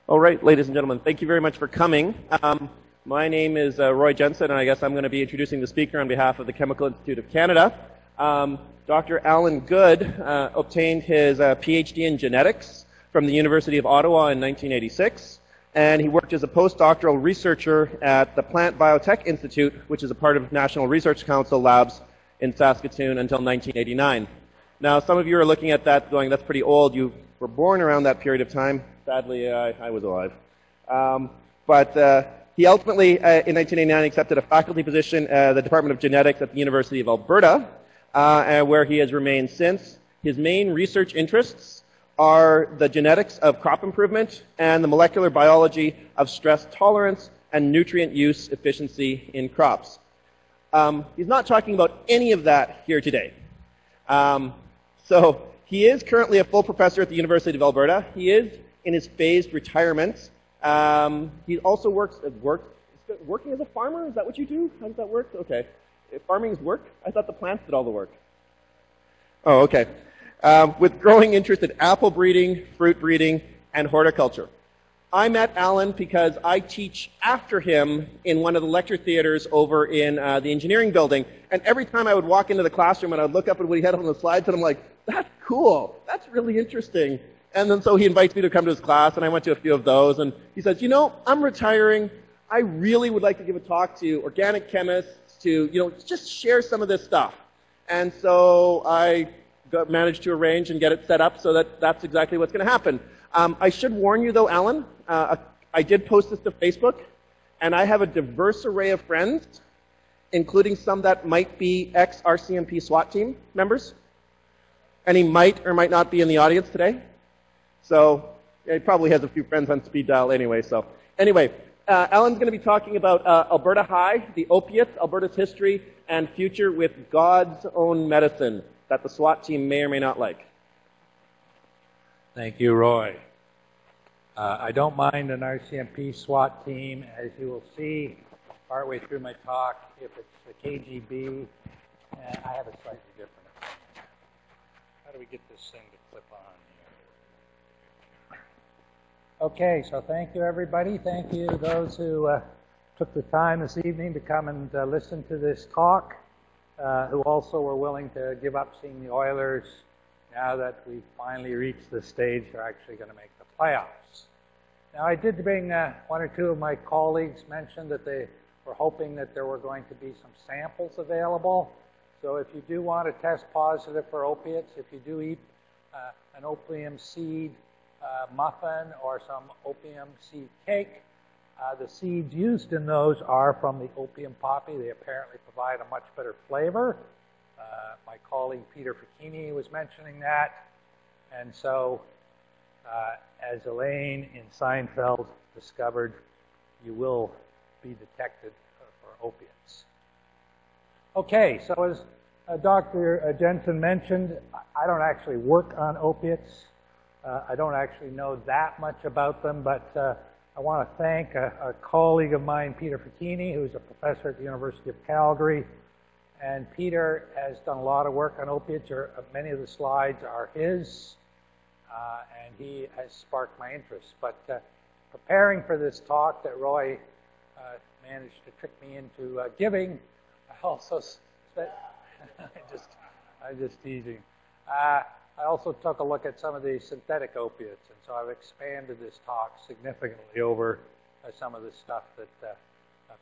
All right, ladies and gentlemen, thank you very much for coming. My name is Roy Jensen, and I guess I'm going to be introducing the speaker on behalf of the Chemical Institute of Canada. Dr. Alan Good obtained his PhD in genetics from the University of Ottawa in 1986, and he worked as a postdoctoral researcher at the Plant Biotech Institute, which is a part of National Research Council labs in Saskatoon until 1989. Now, some of you are looking at that going, that's pretty old. You were born around that period of time. Sadly, I was alive. But he ultimately, in 1989, accepted a faculty position at the Department of Genetics at the University of Alberta, where he has remained since. His main research interests are the genetics of crop improvement and the molecular biology of stress tolerance and nutrient use efficiency in crops. He's not talking about any of that here today. So he is currently a full professor at the University of Alberta. He is in his phased retirement. He also working as a farmer. Is that what you do? How does that work? Okay. If farming is work? I thought the plants did all the work. Oh, okay. With growing interest in apple breeding, fruit breeding, and horticulture. I met Alan because I teach after him in one of the lecture theaters over in the engineering building. And every time I would walk into the classroom and I would look up at what he had on the slides and I'm like, that's cool. That's really interesting. And then so he invites me to come to his class, and I went to a few of those. And he says, you know, I'm retiring. I really would like to give a talk to organic chemists to, just share some of this stuff. And so I managed to arrange and get it set up so that that's exactly what's going to happen. I should warn you, though, Alan, I did post this to Facebook, and I have a diverse array of friends, including some that might be ex-RCMP SWAT team members. And he might or might not be in the audience today. So yeah, he probably has a few friends on speed dial anyway. So anyway, Alan's going to be talking about Alberta High, the opiates, Alberta's history and future with God's own medicine that the SWAT team may or may not like. Thank you, Roy. I don't mind an RCMP SWAT team, as you will see partway through my talk. If it's the KGB, I have a slightly different opinion. How do we get this thing to clip on here? Okay, so thank you, everybody. Thank you those who took the time this evening to come and listen to this talk, who also were willing to give up seeing the Oilers now that we've finally reached the stage they're actually going to make the playoffs. Now, I did bring one or two of my colleagues mentioned that they were hoping that there were going to be some samples available. So if you do want to test positive for opiates, if you do eat an opium seed muffin or some opium seed cake, the seeds used in those are from the opium poppy. They apparently provide a much better flavor. My colleague Peter Ficchini was mentioning that. And so, as Elaine in Seinfeld discovered, you will be detected for opiates. Okay, so as Dr. Jensen mentioned, I don't actually work on opiates. I don't actually know that much about them, but I want to thank a colleague of mine, Peter Ficchini, who's a professor at the University of Calgary. And Peter has done a lot of work on opiates. Many of the slides are his, and he has sparked my interest. But preparing for this talk that Roy managed to trick me into giving, I also spent, I'm just teasing. I also took a look at some of the synthetic opiates, and so I've expanded this talk significantly over some of the stuff that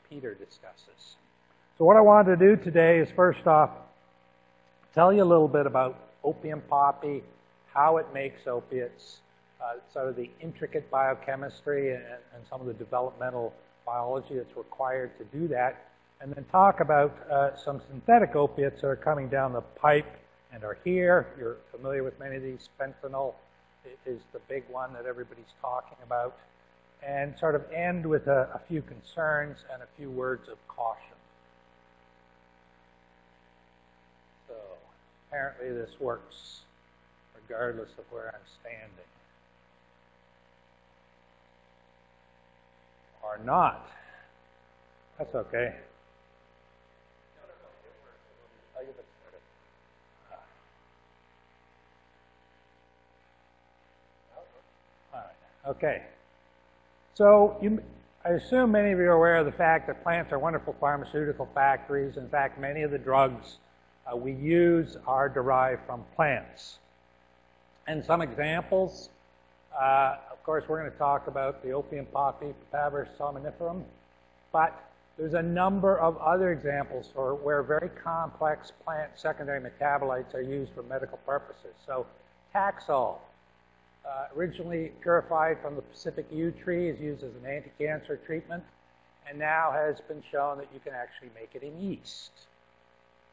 Peter discusses. So what I wanted to do today is first off tell you a little bit about opium poppy, how it makes opiates, sort of the intricate biochemistry and some of the developmental biology that's required to do that, and then talk about some synthetic opiates that are coming down the pipe and are here. You're familiar with many of these. Fentanyl is the big one that everybody's talking about. And sort of end with a few concerns and a few words of caution. So apparently this works regardless of where I'm standing. Or not. That's okay. Okay. So I assume many of you are aware of the fact that plants are wonderful pharmaceutical factories. In fact, many of the drugs we use are derived from plants. And some examples, of course, we're going to talk about the opium poppy, Papaver somniferum, but there's a number of other examples where very complex plant secondary metabolites are used for medical purposes. So Taxol, originally purified from the Pacific yew tree, is used as an anti-cancer treatment, and now has been shown that you can actually make it in yeast.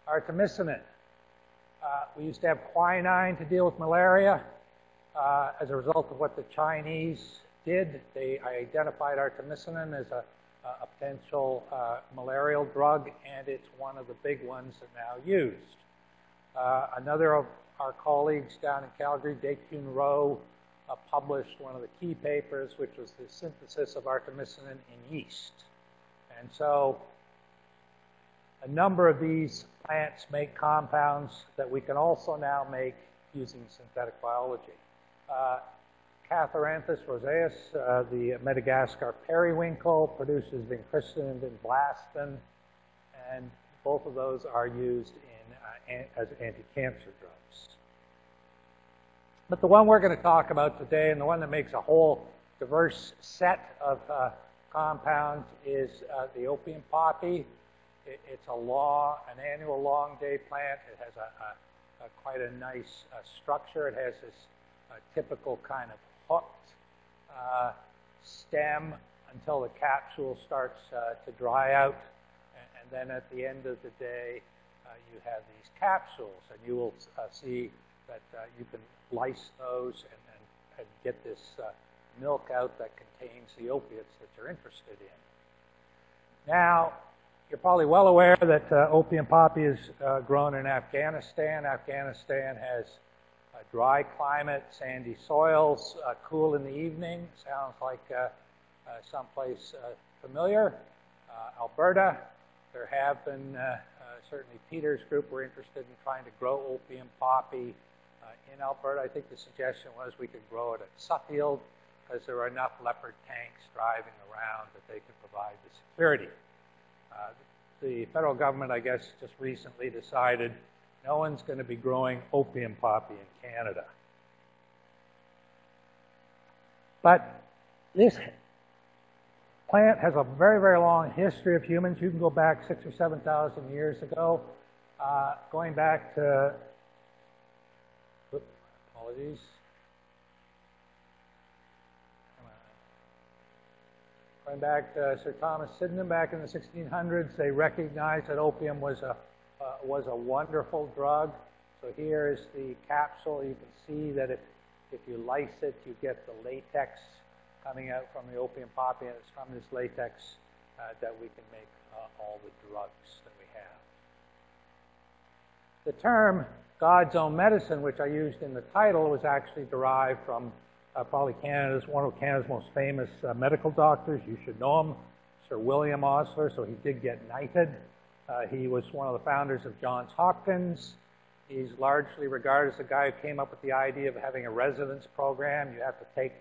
Artemisinin. We used to have quinine to deal with malaria. As a result of what the Chinese did, they identified artemisinin as a potential malarial drug, and it's one of the big ones that now used. Another of our colleagues down in Calgary, Dae-Kyun Roh, published one of the key papers, which was the synthesis of artemisinin in yeast. And so a number of these plants make compounds that we can also now make using synthetic biology. Catharanthus roseus, the Madagascar periwinkle, produces vincristin and vinblastin, and both of those are used as anti-cancer drugs. But the one we're going to talk about today, and the one that makes a whole diverse set of compounds, is the opium poppy. It's an annual long day plant. It has quite a nice structure. It has this typical kind of hooked stem until the capsule starts to dry out, and then at the end of the day you have these capsules, and you will see that you can lyse those and get this milk out that contains the opiates that you're interested in. Now, you're probably well aware that opium poppy is grown in Afghanistan. Afghanistan has a dry climate, sandy soils, cool in the evening. Sounds like someplace familiar. Alberta, there have been, certainly Peter's group were interested in trying to grow opium poppy in Alberta. I think the suggestion was we could grow it at Suffield because there were enough leopard tanks driving around that they could provide the security. The federal government, I guess, just recently decided no one's going to be growing opium poppy in Canada. But this plant has a very, very long history of humans. You can go back 6,000 or 7,000 years ago, going back to, apologies. Going back to Sir Thomas Sydenham back in the 1600s, they recognized that opium was a wonderful drug. So here is the capsule. You can see that if you lyse it, you get the latex coming out from the opium poppy, and it's from this latex that we can make all the drugs that we have. The term God's own medicine, which I used in the title, was actually derived from probably one of Canada's most famous medical doctors. You should know him, Sir William Osler, so he did get knighted. He was one of the founders of Johns Hopkins. He's largely regarded as the guy who came up with the idea of having a residence program. You have to take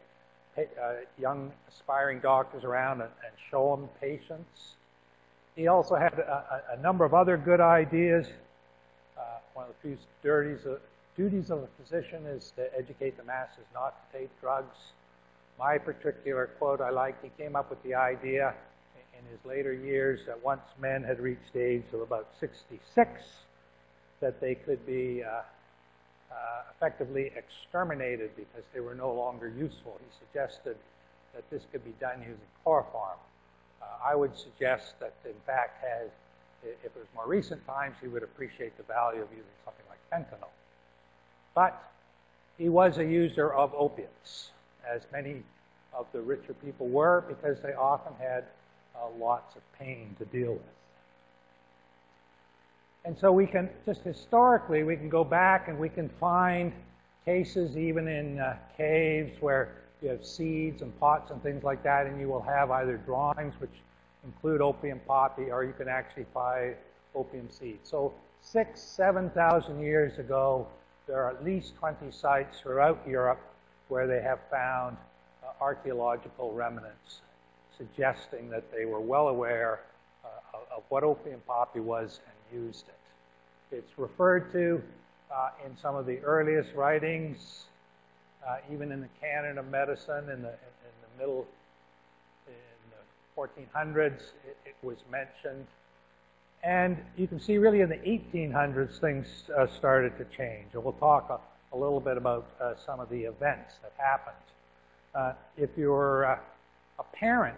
young aspiring doctors around and show them patients. He also had a number of other good ideas. One of the few duties of a physician is to educate the masses not to take drugs. My particular quote I like, he came up with the idea in his later years that once men had reached the age of about 66, that they could be effectively exterminated because they were no longer useful. He suggested that this could be done using chloroform. I would suggest that, in fact, if it was more recent times, he would appreciate the value of using something like fentanyl. But he was a user of opiates, as many of the richer people were, because they often had lots of pain to deal with. And so we can, just historically, we can go back and we can find cases even in caves where you have seeds and pots and things like that, and you will have either drawings which include opium poppy, or you can actually buy opium seeds. So 6,000, 7,000 years ago, there are at least 20 sites throughout Europe where they have found archaeological remnants suggesting that they were well aware of what opium poppy was and used it. It's referred to in some of the earliest writings, even in the canon of medicine in the middle, in the 1400s, it was mentioned. And you can see really in the 1800s things started to change. And we'll talk a little bit about some of the events that happened. If you were a parent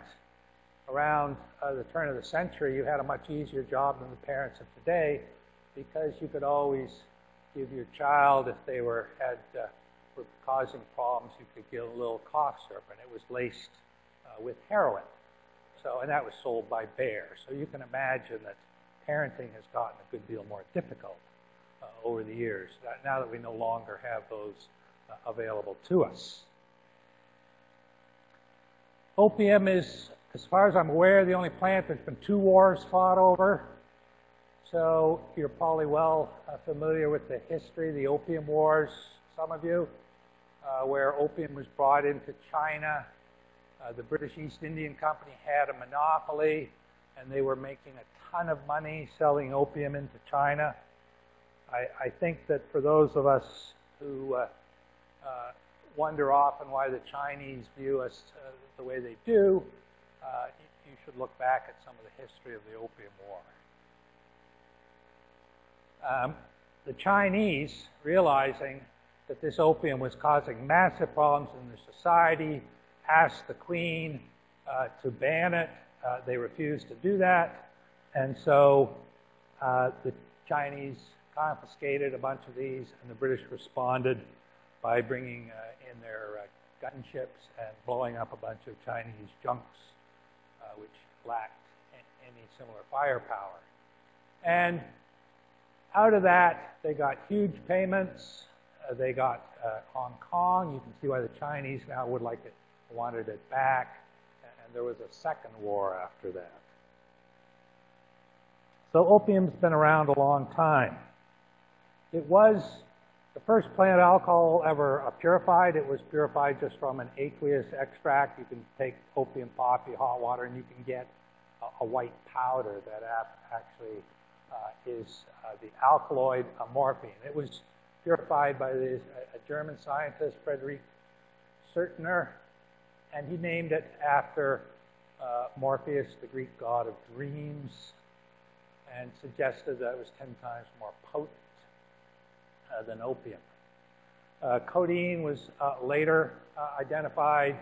around the turn of the century, you had a much easier job than the parents of today, because you could always give your child, if they were causing problems, you could give a little cough syrup, and it was laced with heroin. So, and that was sold by Bayer. So you can imagine that parenting has gotten a good deal more difficult over the years, now that we no longer have those available to us. Opium is, as far as I'm aware, the only plant there's been 2 wars fought over. So you're probably well familiar with the history, the Opium Wars, some of you, where opium was brought into China. The British East Indian Company had a monopoly, and they were making a ton of money selling opium into China. I think that for those of us who wonder often why the Chinese view us the way they do, you should look back at some of the history of the Opium War. The Chinese, realizing that this opium was causing massive problems in their society, asked the Queen to ban it. They refused to do that, and so the Chinese confiscated a bunch of these, and the British responded by bringing in their gunships and blowing up a bunch of Chinese junks, which lacked any similar firepower. And out of that, they got huge payments. They got Hong Kong. You can see why the Chinese now wanted it back. And there was a second war after that. So opium's been around a long time. It was the first plant alcohol ever purified. It was purified just from an aqueous extract. You can take opium poppy, hot water, and you can get a white powder that actually is the alkaloid morphine. It was purified by a German scientist, Friedrich Sertner, and he named it after Morpheus, the Greek god of dreams, and suggested that it was 10 times more potent than opium. Codeine was later identified,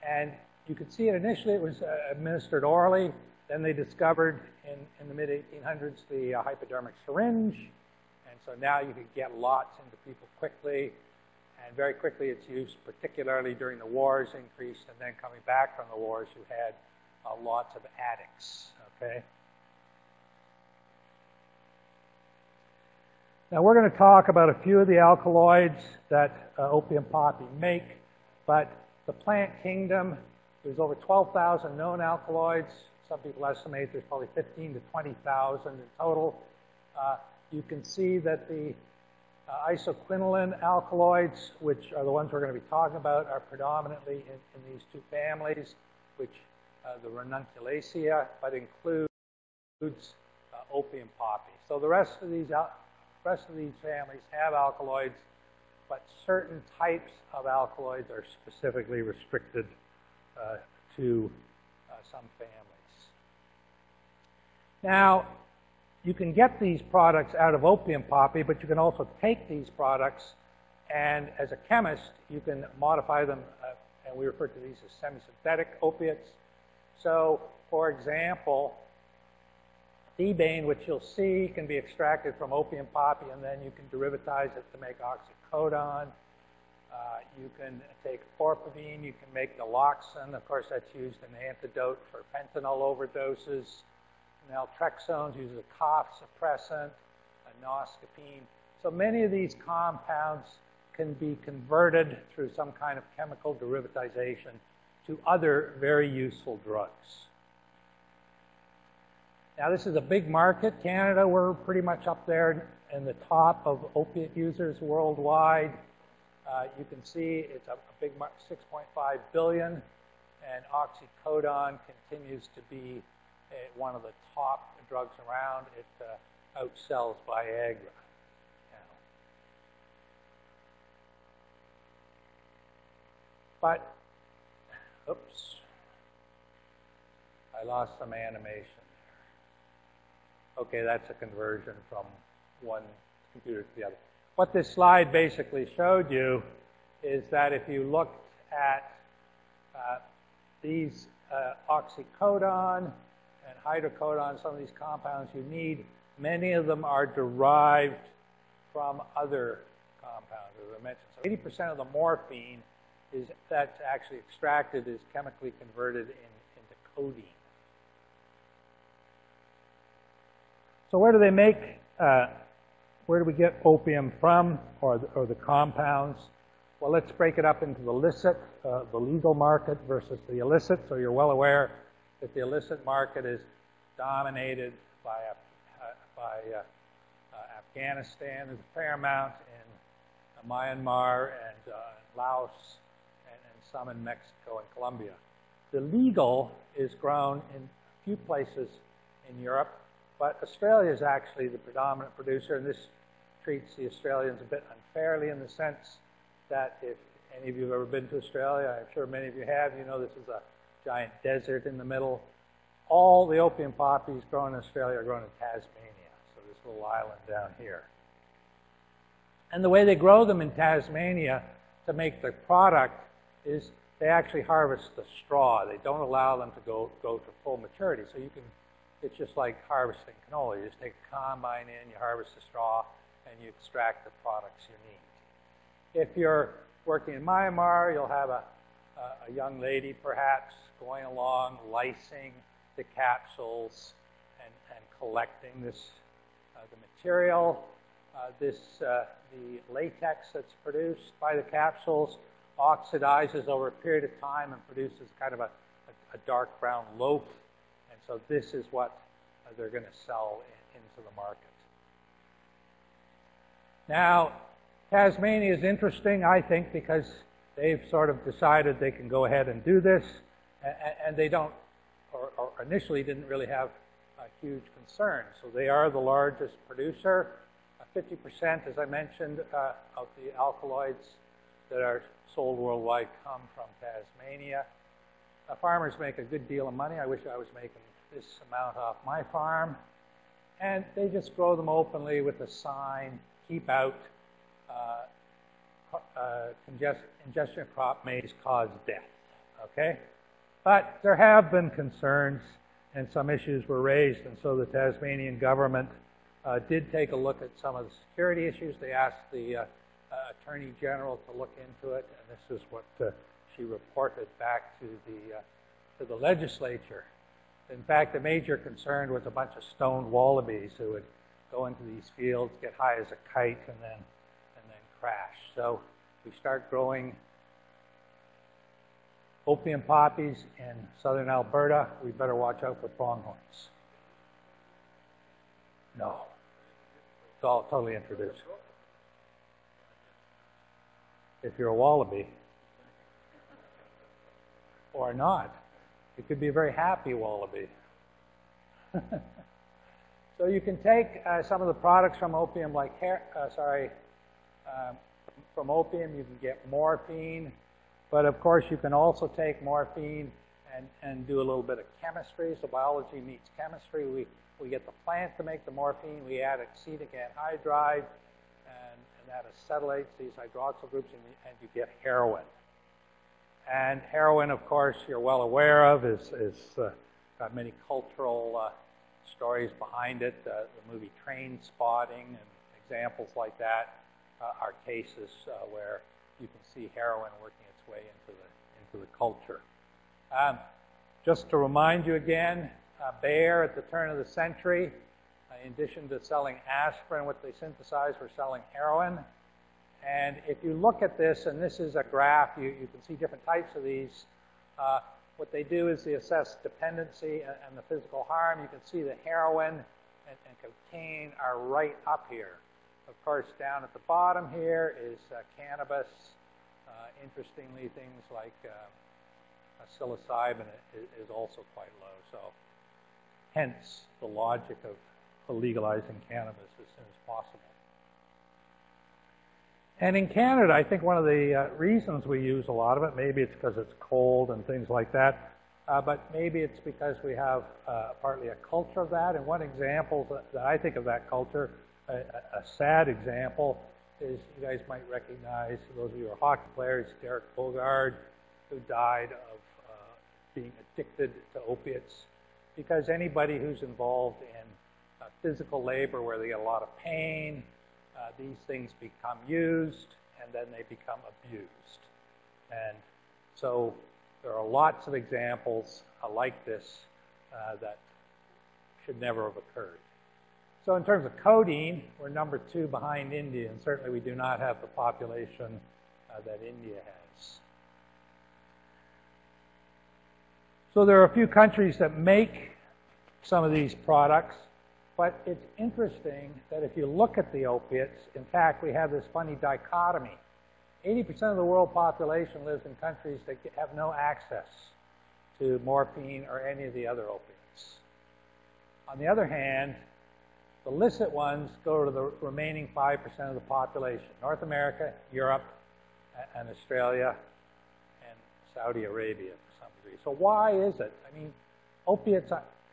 and you could see it initially. It was administered orally. Then they discovered in the mid-1800s the hypodermic syringe, and so now you could get lots into people quickly, and very quickly its use, particularly during the wars, increased, and then coming back from the wars, you had lots of addicts, okay? Now we're going to talk about a few of the alkaloids that opium poppy make, but the plant kingdom, there's over 12,000 known alkaloids. Some people estimate there's probably 15 to 20,000 in total. You can see that the isoquinoline alkaloids, which are the ones we're going to be talking about, are predominantly in these 2 families, which the Ranunculaceae, but includes opium poppy. So the rest of these families have alkaloids, but certain types of alkaloids are specifically restricted to some families. Now, you can get these products out of opium poppy, but you can also take these products, and as a chemist, you can modify them, and we refer to these as semi-synthetic opiates. So, for example, thebaine, which you'll see, can be extracted from opium poppy, and then you can derivatize it to make oxycodone. You can take orpivine, you can make naloxone. Of course, that's used as an antidote for fentanyl overdoses. Naltrexone uses a cough suppressant, noscapine. So many of these compounds can be converted through some kind of chemical derivatization to other very useful drugs. Now, this is a big market. Canada, we're pretty much up there in the top of opiate users worldwide. You can see it's a big market, 6.5 billion. and oxycodone continues to be one of the top drugs around. It outsells Viagra now. But, oops, I lost some animation there. Okay, that's a conversion from one computer to the other. What this slide basically showed you is that if you looked at these oxycodone and hydrocodone, some of these compounds you need, many of them are derived from other compounds, as I mentioned. So 80% of the morphine that's actually extracted is chemically converted into codeine. So where do they make, where do we get opium from, or the compounds? Well, let's break it up into the licit, the legal market versus the illicit. So you're well aware that the illicit market is dominated by Afghanistan. There's a fair amount in Myanmar and Laos and some in Mexico and Colombia. The legal is grown in a few places in Europe, but Australia is actually the predominant producer, and this treats the Australians a bit unfairly in the sense that if any of you have ever been to Australia, I'm sure many of you have, you know this is a giant desert in the middle. All the opium poppies grown in Australia are grown in Tasmania, so this little island down here. And the way they grow them in Tasmania to make the product is they actually harvest the straw. They don't allow them to go to full maturity. So you can, it's just like harvesting canola. You just take a combine in, you harvest the straw, and you extract the products you need. If you're working in Myanmar, you'll have a young lady perhaps going along, lysing the capsules and collecting this, the material. The latex that's produced by the capsules oxidizes over a period of time and produces kind of a dark brown loaf. And so this is what they're going to sell into the market. Now, Tasmania is interesting, I think, because they've sort of decided they can go ahead and do this, and they don't, or initially didn't really have a huge concern. So they are the largest producer. 50%, as I mentioned, of the alkaloids that are sold worldwide come from Tasmania. Farmers make a good deal of money. I wish I was making this amount off my farm. And they just grow them openly with a sign, keep out. Ingestion of crop maize cause death, okay? But there have been concerns and some issues were raised, and so the Tasmanian government did take a look at some of the security issues. They asked the Attorney General to look into it, and this is what she reported back to the legislature. In fact, the major concern was a bunch of stoned wallabies who would go into these fields, get high as a kite, and then crash. So we start growing opium poppies in southern Alberta. We better watch out for pronghorns. No. It's all totally introduced. If you're a wallaby, or not, it could be a very happy wallaby. So you can take some of the products from opium, like from opium you can get morphine, but of course you can also take morphine and do a little bit of chemistry. So biology meets chemistry. We get the plant to make the morphine. We add acetic anhydride and that acetylates these hydroxyl groups, and you get heroin. And heroin, of course, you're well aware of, is got many cultural stories behind it. The movie Train Spotting and examples like that are cases where you can see heroin working its way into the culture. Just to remind you again, Bayer at the turn of the century, in addition to selling aspirin, what they synthesized were selling heroin. And if you look at this, and this is a graph, you can see different types of these. What they do is they assess dependency and the physical harm. You can see the heroin and cocaine are right up here. Of course, down at the bottom here is cannabis. Interestingly, things like psilocybin is also quite low. So hence the logic of legalizing cannabis as soon as possible. And in Canada, I think one of the reasons we use a lot of it, maybe it's because it's cold and things like that, but maybe it's because we have partly a culture of that. And one example that I think of that culture, a sad example, is you guys might recognize, those of you who are hockey players, Derek Bogard, who died of being addicted to opiates. Because anybody who's involved in physical labor where they get a lot of pain, these things become used and then they become abused. And so there are lots of examples like this that should never have occurred. So in terms of codeine, we're number 2 behind India, and certainly we do not have the population that India has. So there are a few countries that make some of these products, but it's interesting that if you look at the opiates, in fact, we have this funny dichotomy. 80% of the world population lives in countries that have no access to morphine or any of the other opiates. On the other hand, the illicit ones go to the remaining 5% of the population: North America, Europe, and Australia, and Saudi Arabia to some degree. So why is it? I mean, opiates,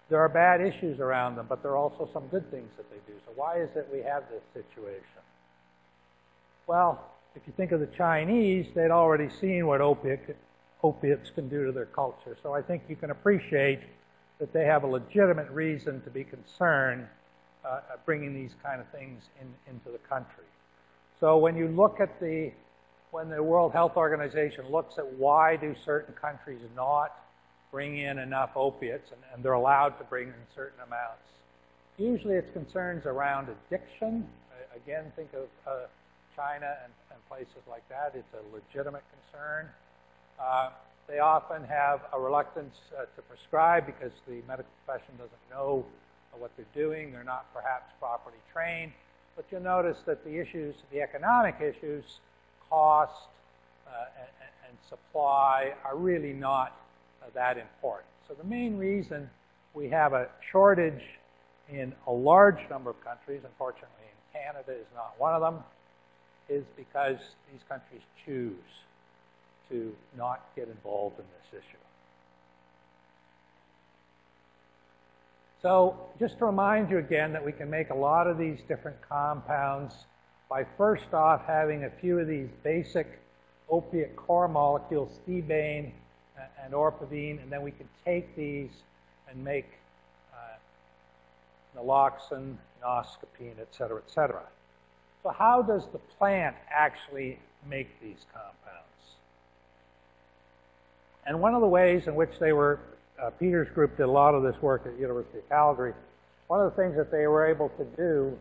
there are bad issues around them, but there are also some good things that they do. So why is it we have this situation? Well, if you think of the Chinese, they'd already seen what opiates can do to their culture. So I think you can appreciate that they have a legitimate reason to be concerned bringing these kind of things into the country. So when you look at when the World Health Organization looks at why do certain countries not bring in enough opiates, and they're allowed to bring in certain amounts, usually it's concerns around addiction. Again, think of China and places like that. It's a legitimate concern. They often have a reluctance to prescribe because the medical profession doesn't know what they're doing. They're not perhaps properly trained. But you'll notice that the issues, the economic issues, cost and supply, are really not that important. So the main reason we have a shortage in a large number of countries, unfortunately Canada is not one of them, is because these countries choose to not get involved in this issue. So just to remind you again that we can make a lot of these different compounds by first off having a few of these basic opiate core molecules, thebaine and orpavine, and then we can take these and make naloxone, noscapine, et cetera, et cetera. So how does the plant actually make these compounds? And one of the ways in which they were, Peter's group did a lot of this work at the University of Calgary. One of the things that they were able to do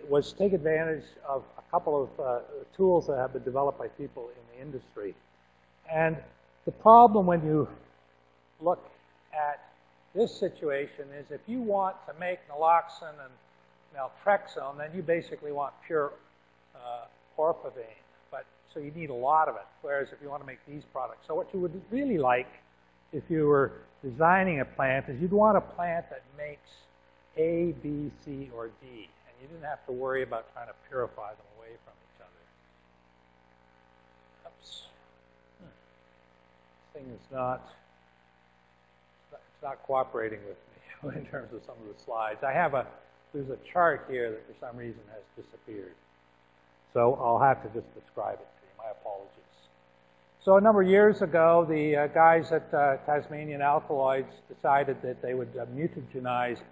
was take advantage of a couple of tools that have been developed by people in the industry. And the problem when you look at this situation is if you want to make naloxone and naltrexone, then you basically want pure orpavine. So you need a lot of it, whereas if you want to make these products. So what you would really like if you were designing a plant is you'd want a plant that makes A, B, C, or D. And you didn't have to worry about trying to purify them away from each other. Oops. This thing is it's not cooperating with me in terms of some of the slides. There's a chart here that for some reason has disappeared. So I'll have to just describe it to you. My apologies. So a number of years ago, the guys at Tasmanian Alkaloids decided that they would mutagenize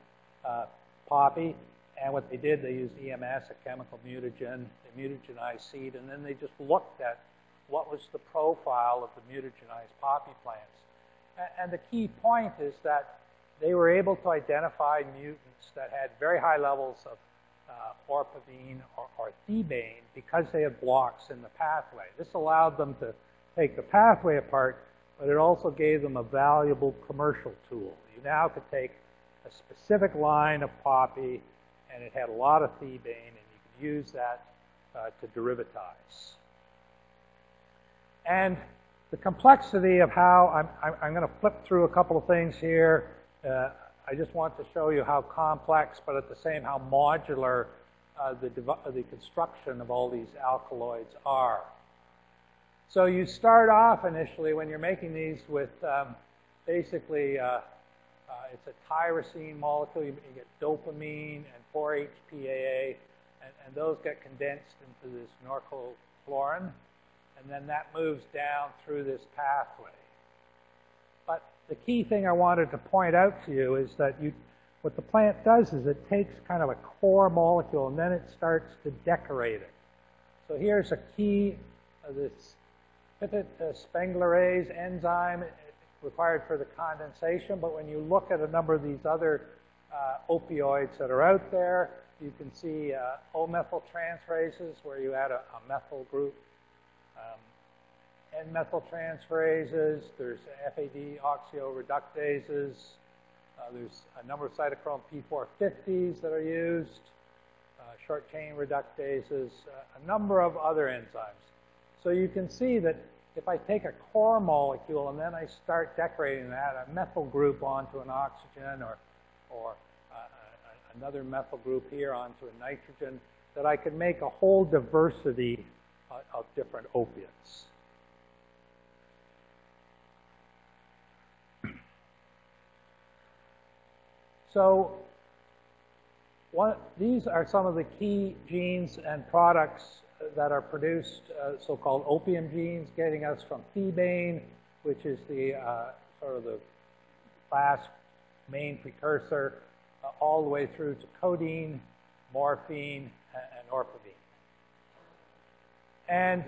poppy. And what they did, they used EMS, a chemical mutagen. They mutagenized seed, and then they just looked at what was the profile of the mutagenized poppy plants. And the key point is that they were able to identify mutants that had very high levels of orpavine or thebaine because they had blocks in the pathway. This allowed them to take the pathway apart, but it also gave them a valuable commercial tool. You now could take a specific line of poppy, and it had a lot of thebaine, and you could use that to derivatize. And the complexity of how, I'm going to flip through a couple of things here. I just want to show you how complex, but at the same how modular the construction of all these alkaloids are. So you start off initially when you're making these with basically it's a tyrosine molecule. You get dopamine and 4-HPAA, and those get condensed into this norchlororin, and then that moves down through this pathway. But the key thing I wanted to point out to you is that what the plant does is it takes kind of a core molecule and then it starts to decorate it. So here's a key of this spenglerase enzyme required for the condensation, but when you look at a number of these other opioids that are out there, you can see O-methyltransferases where you add a methyl group, N-methyltransferases, there's FAD oxioreductases, there's a number of cytochrome P450s that are used, short chain reductases, a number of other enzymes. So you can see that if I take a core molecule and then I start decorating that, a methyl group onto an oxygen or another methyl group here onto a nitrogen, that I can make a whole diversity of different opiates. So these are some of the key genes and products that are produced, so-called opium genes, getting us from thebaine, which is the sort of the class main precursor, all the way through to codeine, morphine, and orpivine. And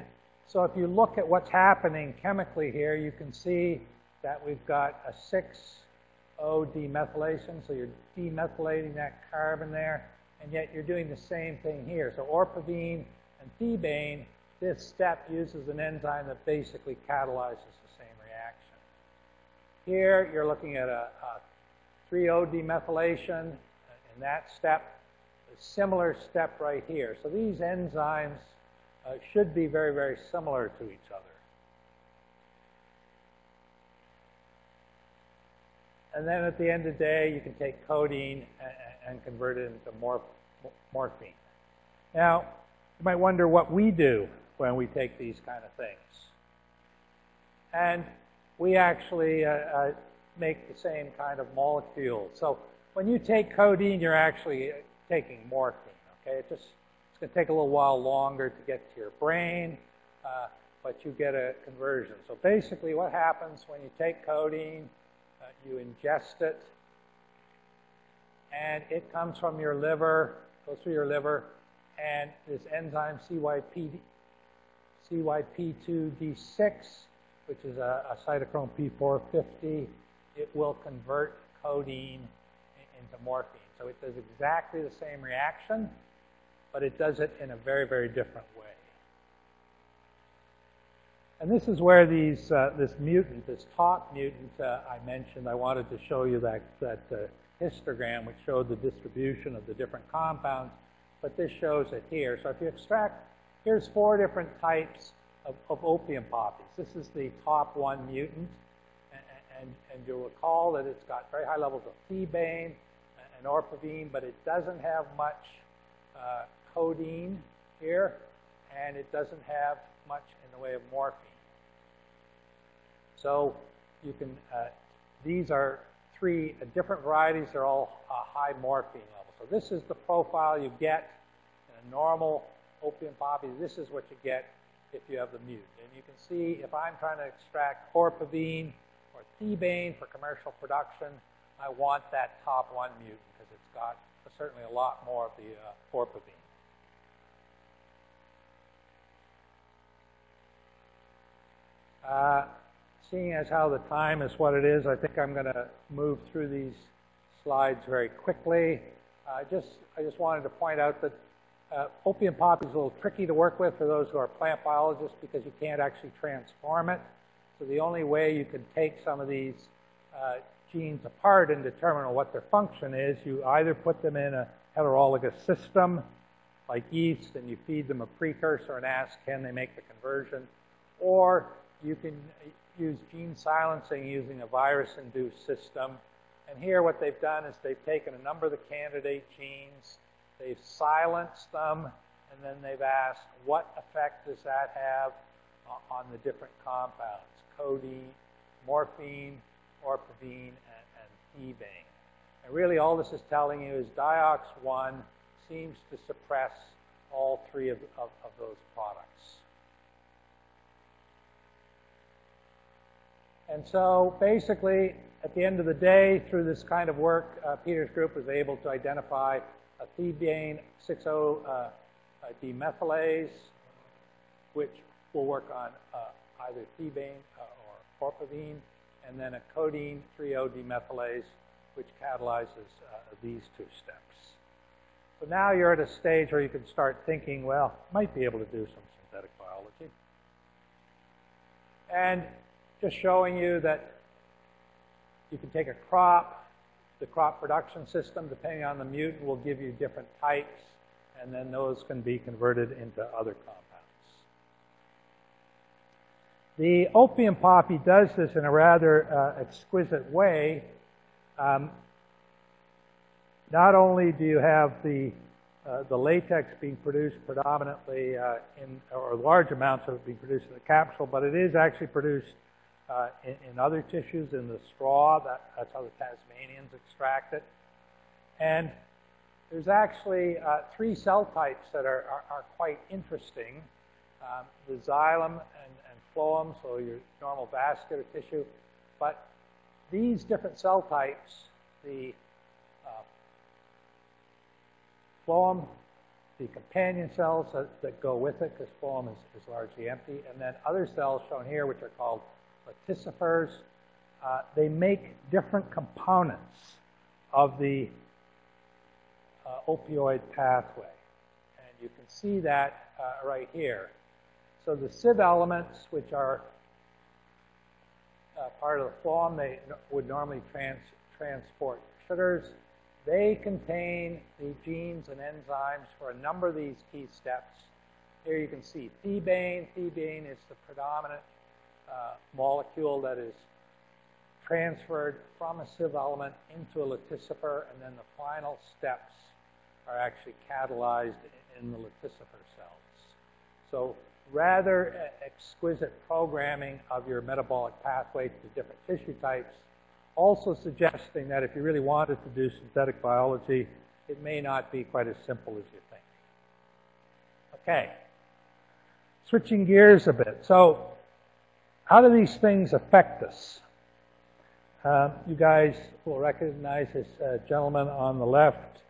so if you look at what's happening chemically here, you can see that we've got a 6-O demethylation, so you're demethylating that carbon there, and yet you're doing the same thing here. So orpivine and thebaine, this step uses an enzyme that basically catalyzes the same reaction. Here you're looking at a 3-O demethylation in that step, a similar step right here. So these enzymes should be very, very similar to each other. And then at the end of the day, you can take codeine and convert it into morphine. Now, you might wonder what we do when we take these kind of things. And we actually make the same kind of molecule. So when you take codeine, you're actually taking morphine. Okay, it's going to take a little while longer to get to your brain, but you get a conversion. So basically what happens when you take codeine, you ingest it, and it comes from your liver, goes through your liver, and this enzyme CYP2D6, which is a cytochrome P450, it will convert codeine into morphine. So it does exactly the same reaction, but it does it in a very, very different way. And this is where these, this mutant, this top mutant I mentioned, I wanted to show you that histogram which showed the distribution of the different compounds, but this shows it here. So if you extract, here's 4 different types of opium poppies. This is the top one mutant, and you'll recall that it's got very high levels of thebaine and orpivine, but it doesn't have much codeine here, and it doesn't have much in the way of morphine. So you can, these are 3 different varieties. They're all high morphine levels. So this is the profile you get in a normal opium poppy. This is what you get if you have the mutant. And you can see if I'm trying to extract orpivine or thebaine for commercial production, I want that top one mutant because it's got certainly a lot more of the orpivine. Seeing as how the time is what it is, I think I'm going to move through these slides very quickly. I just wanted to point out that opium poppy is a little tricky to work with for those who are plant biologists because you can't actually transform it. So the only way you can take some of these genes apart and determine what their function is, you either put them in a heterologous system like yeast and you feed them a precursor and ask can they make the conversion, or you can use gene silencing using a virus-induced system. And here what they've done is they've taken a number of the candidate genes, they've silenced them, and then they've asked what effect does that have on the different compounds, codeine, morphine, orpivine, and thebane. And really all this is telling you is diox-1 seems to suppress all three of those products. And so basically, at the end of the day, through this kind of work, Peter's group was able to identify a thebane 6-O-demethylase, which will work on either thebane or orpivine, and then a codeine 3-O-demethylase, which catalyzes these two steps. So now you're at a stage where you can start thinking, well, might be able to do some synthetic biology. And just showing you that you can take a crop, the crop production system, depending on the mutant, will give you different types, and then those can be converted into other compounds. The opium poppy does this in a rather exquisite way. Not only do you have the latex being produced predominantly or large amounts of it being produced in the capsule, but it is actually produced in other tissues, in the straw. That's how the Tasmanians extract it. And there's actually 3 cell types that are quite interesting. The xylem and phloem, so your normal vascular tissue. But these different cell types, the phloem, the companion cells that go with it, because phloem is largely empty, and then other cells shown here, which are called laticifers. They make different components of the opioid pathway. And you can see that right here. So the Civ elements, which are part of the phloem, they would normally transport sugars. They contain the genes and enzymes for a number of these key steps. Here you can see thebane. Thebane is the predominant molecule that is transferred from a Civ element into a laticifer, and then the final steps are actually catalyzed in the laticifer cells. So rather exquisite programming of your metabolic pathway to different tissue types, also suggesting that if you really wanted to do synthetic biology, it may not be quite as simple as you think. Okay, switching gears a bit. So how do these things affect us? You guys will recognize this gentleman on the left,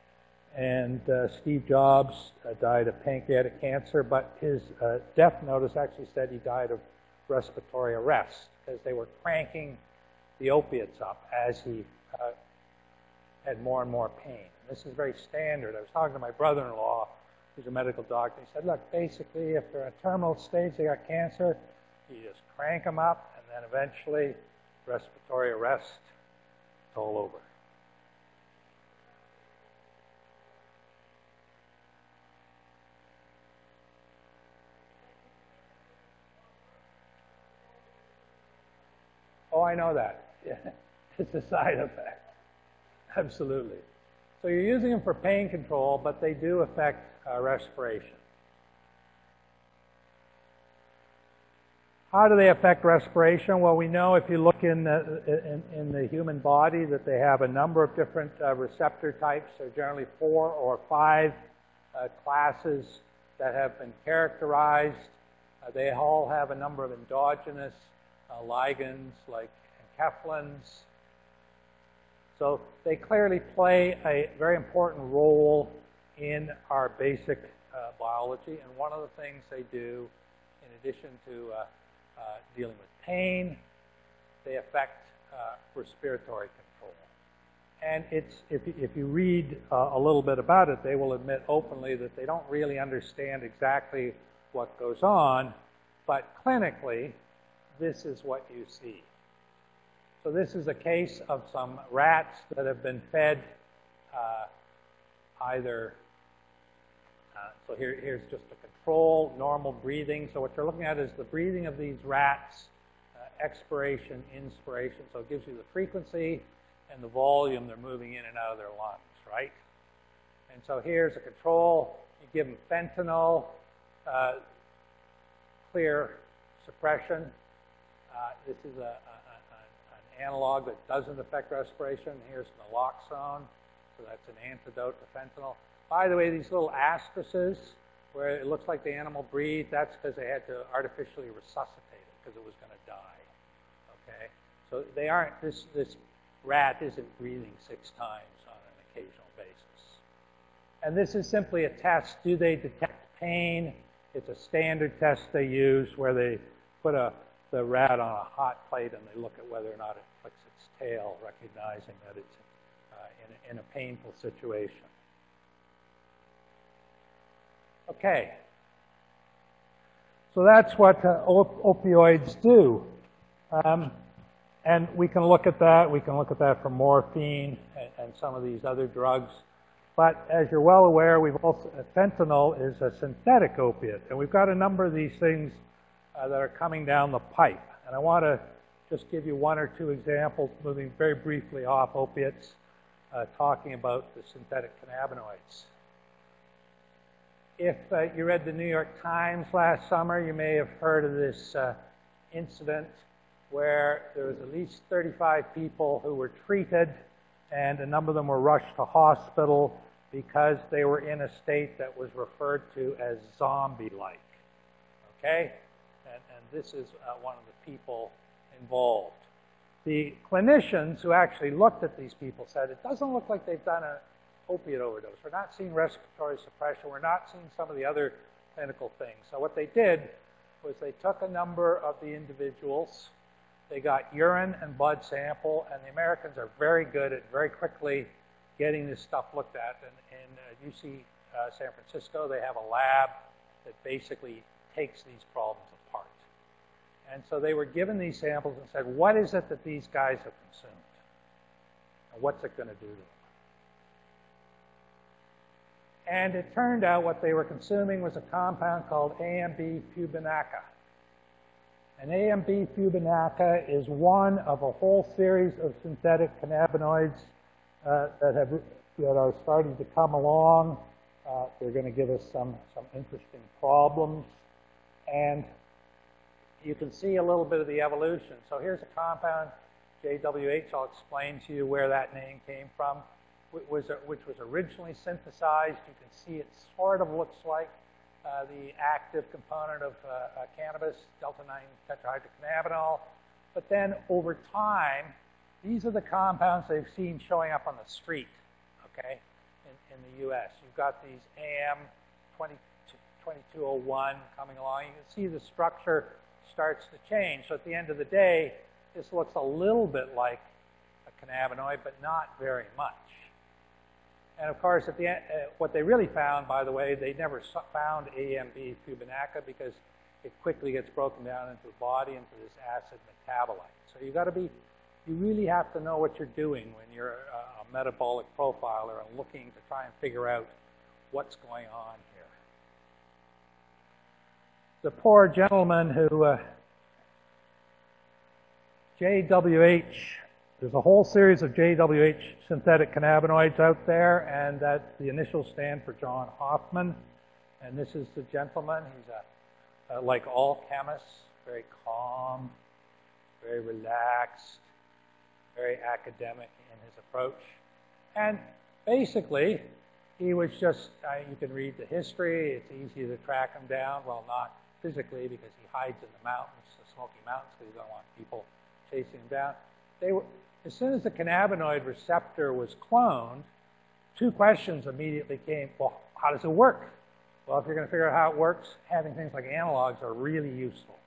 and Steve Jobs died of pancreatic cancer, but his death notice actually said he died of respiratory arrest because they were cranking the opiates up as he had more and more pain. And this is very standard. I was talking to my brother-in-law, who's a medical doctor. He said, look, basically, if they're at terminal stage, they got cancer, you just crank them up, and then eventually, respiratory arrest, it's all over. Oh, I know that. Yeah. It's a side effect. Absolutely. So you're using them for pain control, but they do affect respiration. How do they affect respiration? Well, we know if you look in the human body that they have a number of different receptor types. There are generally 4 or 5 classes that have been characterized. They all have a number of endogenous ligands like enkephalins. So they clearly play a very important role in our basic biology. And one of the things they do, in addition to dealing with pain, they affect respiratory control. And if you read a little bit about it, they will admit openly that they don't really understand exactly what goes on, but clinically, this is what you see. So this is a case of some rats that have been fed either, so here's just a control, normal breathing. So what you're looking at is the breathing of these rats expiration, inspiration. So it gives you the frequency and the volume they're moving in and out of their lungs, right? And so here's a control. You give them fentanyl, clear suppression. This is an analog that doesn't affect respiration. Here's naloxone, so that's an antidote to fentanyl. By the way, these little asterisks where it looks like the animal breathed, that's because they had to artificially resuscitate it because it was going to die. Okay, so they aren't. This rat isn't breathing 6 times on an occasional basis. And this is simply a test. Do they detect pain? It's a standard test they use where they put the rat on a hot plate and they look at whether or not it flicks its tail, recognizing that it's in a painful situation. Okay. So that's what opioids do. And we can look at that. We can look at that for morphine and some of these other drugs. But as you're well aware, fentanyl is a synthetic opiate. And we've got a number of these things that are coming down the pipe. And I want to just give you 1 or 2 examples, moving very briefly off opiates, talking about the synthetic cannabinoids. If you read the New York Times last summer, you may have heard of this incident where there was at least 35 people who were treated, and a number of them were rushed to hospital because they were in a state that was referred to as zombie-like. Okay? And this is one of the people involved. The clinicians who actually looked at these people said, it doesn't look like they've done an opiate overdose. We're not seeing respiratory suppression. We're not seeing some of the other clinical things. So what they did was they took a number of the individuals. They got urine and blood sample, and the Americans are very good at very quickly getting this stuff looked at. And in UC San Francisco, they have a lab that basically takes these problems apart. And so they were given these samples and said, what is it that these guys have consumed? And what's it going to do to them? And it turned out what they were consuming was a compound called AMB fubinaca. And AMB fubinaca is one of a whole series of synthetic cannabinoids that are starting to come along. They're going to give us some interesting problems. And you can see a little bit of the evolution. So here's a compound, JWH. I'll explain to you where that name came from, which was originally synthesized. You can see it sort of looks like the active component of cannabis, delta-9 tetrahydrocannabinol. But then over time, these are the compounds they've seen showing up on the street, okay, in the U.S. You've got these AM 2201 coming along. You can see the structure starts to change. So at the end of the day, this looks a little bit like a cannabinoid, but not very much. And of course, at the end, what they really found, by the way, they never found AMB fubinaca because it quickly gets broken down into the body into this acid metabolite. So you really have to know what you're doing when you're a metabolic profiler and looking to try and figure out what's going on here. The poor gentleman who, JWH, there's a whole series of JWH synthetic cannabinoids out there, and that the initials stand for John Hoffman. And this is the gentleman. He's like all chemists, very calm, very relaxed, very academic in his approach. And basically, he was just, you can read the history. It's easy to track him down. Well, not physically, because he hides in the mountains, the Smoky Mountains, because he doesn't want people chasing him down. As soon as the cannabinoid receptor was cloned, 2 questions immediately came. Well, how does it work? Well, if you're going to figure out how it works, having things like analogs are really useful.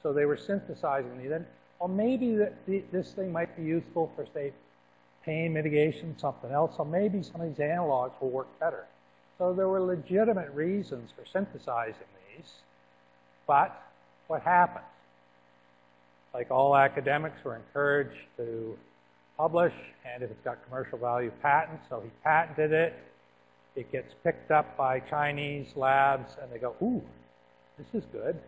So they were synthesizing these. Then, well, maybe this thing might be useful for, say, pain mitigation, something else. So maybe some of these analogs will work better. So there were legitimate reasons for synthesizing these. But what happened? Like all academics, were encouraged to publish, and if it's got commercial value, patent. So he patented it. It gets picked up by Chinese labs, and they go, ooh, this is good.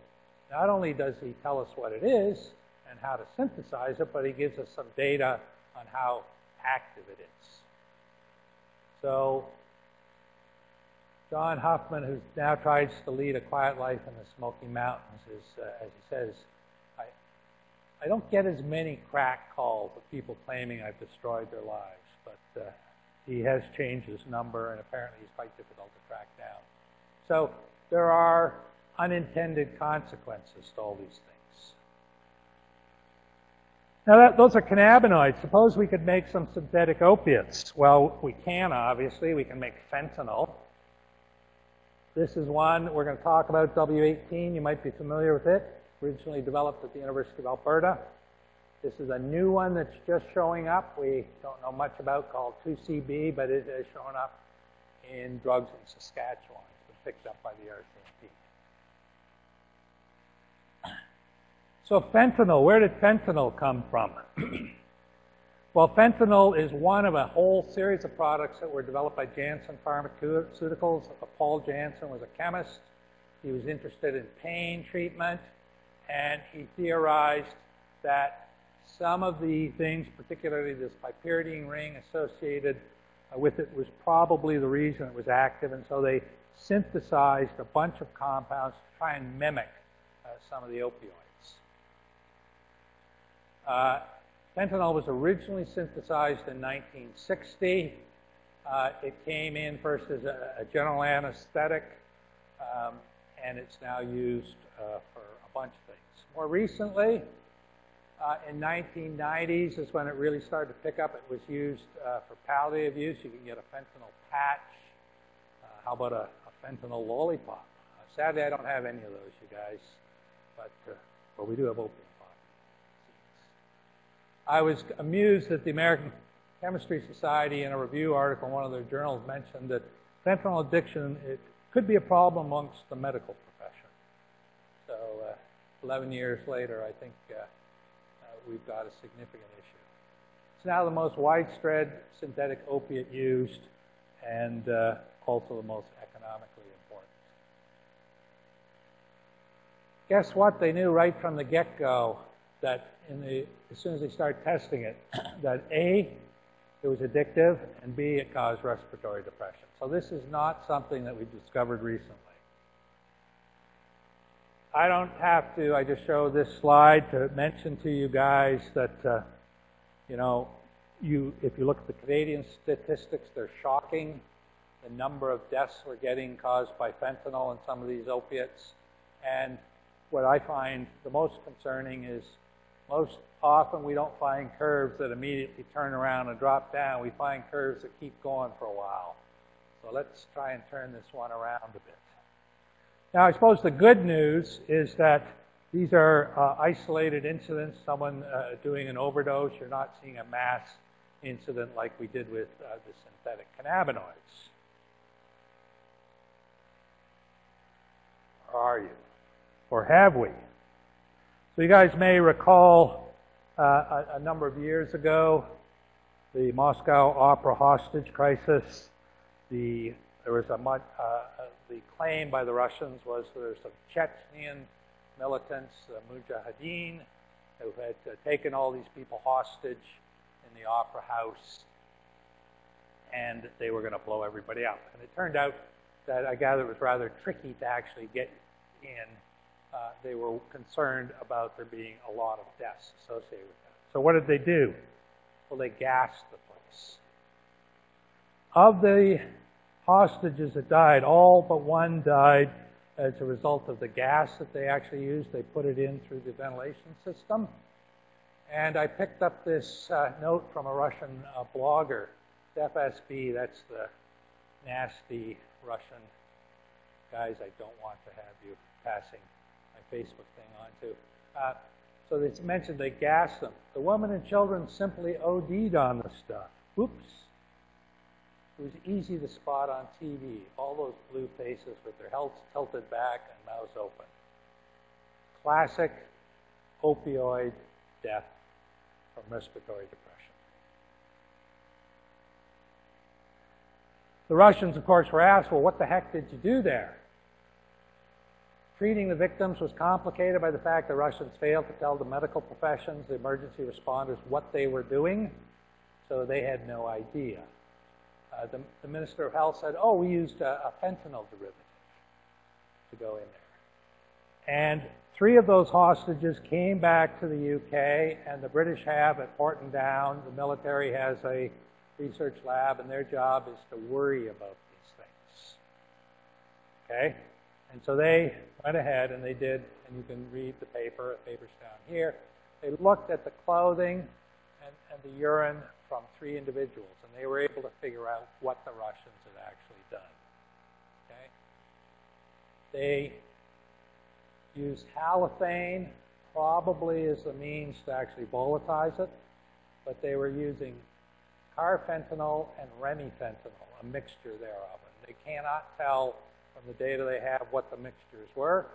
Not only does he tell us what it is and how to synthesize it, but he gives us some data on how active it is. So John Huffman, who now tries to lead a quiet life in the Smoky Mountains, is, as he says, I don't get as many crack calls of people claiming I've destroyed their lives, but he has changed his number, and apparently he's quite difficult to track down. So there are unintended consequences to all these things. Now, those are cannabinoids. Suppose we could make some synthetic opiates. Well, we can, obviously. We can make fentanyl. This is one we're going to talk about, W18. You might be familiar with it. Originally developed at the University of Alberta. This is a new one that's just showing up. We don't know much about, called 2CB, but it has shown up in drugs in Saskatchewan. It's been picked up by the RCMP. So fentanyl, where did fentanyl come from? Well, fentanyl is one of a whole series of products that were developed by Janssen Pharmaceuticals. Paul Janssen was a chemist. He was interested in pain treatment, and he theorized that some of the things, particularly this pyridine ring associated with it, was probably the reason it was active, and so they synthesized a bunch of compounds to try and mimic some of the opioids. Fentanyl was originally synthesized in 1960. It came in first as a general anesthetic, and it's now used for a bunch of things. More recently, in 1990s is when it really started to pick up. It was used for paliative use. You can get a fentanyl patch. How about a fentanyl lollipop? Sadly, I don't have any of those, you guys, but we do have opium pops. I was amused that the American Chemistry Society, in a review article in one of their journals, mentioned that fentanyl addiction, it could be a problem amongst the medical profession. So 11 years later, I think we've got a significant issue. It's now the most widespread synthetic opiate used, and also the most economically important. Guess what? They knew right from the get-go that as soon as they started testing it, that A, it was addictive, and B, it caused respiratory depression. So this is not something that we discovered recently. I don't have to, I just show this slide to mention to you guys that, if you look at the Canadian statistics, they're shocking. The number of deaths we're getting caused by fentanyl and some of these opiates. And what I find the most concerning is most often we don't find curves that immediately turn around and drop down. We find curves that keep going for a while. So let's try and turn this one around a bit. Now, I suppose the good news is that these are isolated incidents, someone doing an overdose. You're not seeing a mass incident like we did with the synthetic cannabinoids. Or are you? Or have we? So you guys may recall a number of years ago, the Moscow Opera hostage crisis. There was the claim by the Russians was there's some Chechen militants, Mujahideen, who had taken all these people hostage in the opera house, and they were going to blow everybody up. And it turned out that I gather it was rather tricky to actually get in. They were concerned about there being a lot of deaths associated with that. So what did they do? Well, they gassed the place. Of the hostages that died, all but one died as a result of the gas that they actually used. They put it in through the ventilation system. And I picked up this note from a Russian blogger, FSB, that's the nasty Russian guys I don't want to have you passing my Facebook thing on to. So they mentioned they gassed them. The women and children simply OD'd on the stuff. Oops. It was easy to spot on TV, all those blue faces with their heads tilted back and mouths open. Classic opioid death from respiratory depression. The Russians, of course, were asked, well, what the heck did you do there? Treating the victims was complicated by the fact the Russians failed to tell the medical professions, the emergency responders, what they were doing, so they had no idea. The Minister of Health said, oh, we used a fentanyl derivative to go in there. And 3 of those hostages came back to the UK, and the British have at Portondown, the military has a research lab, and their job is to worry about these things. Okay? And so they went ahead and they did, and you can read the paper's down here. They looked at the clothing and the urine from 3 individuals, and they were able to figure out what the Russians had actually done. Okay? They used halothane probably as a means to actually volatilize it, but they were using carfentanil and remifentanil, a mixture thereof. And they cannot tell from the data they have what the mixtures were.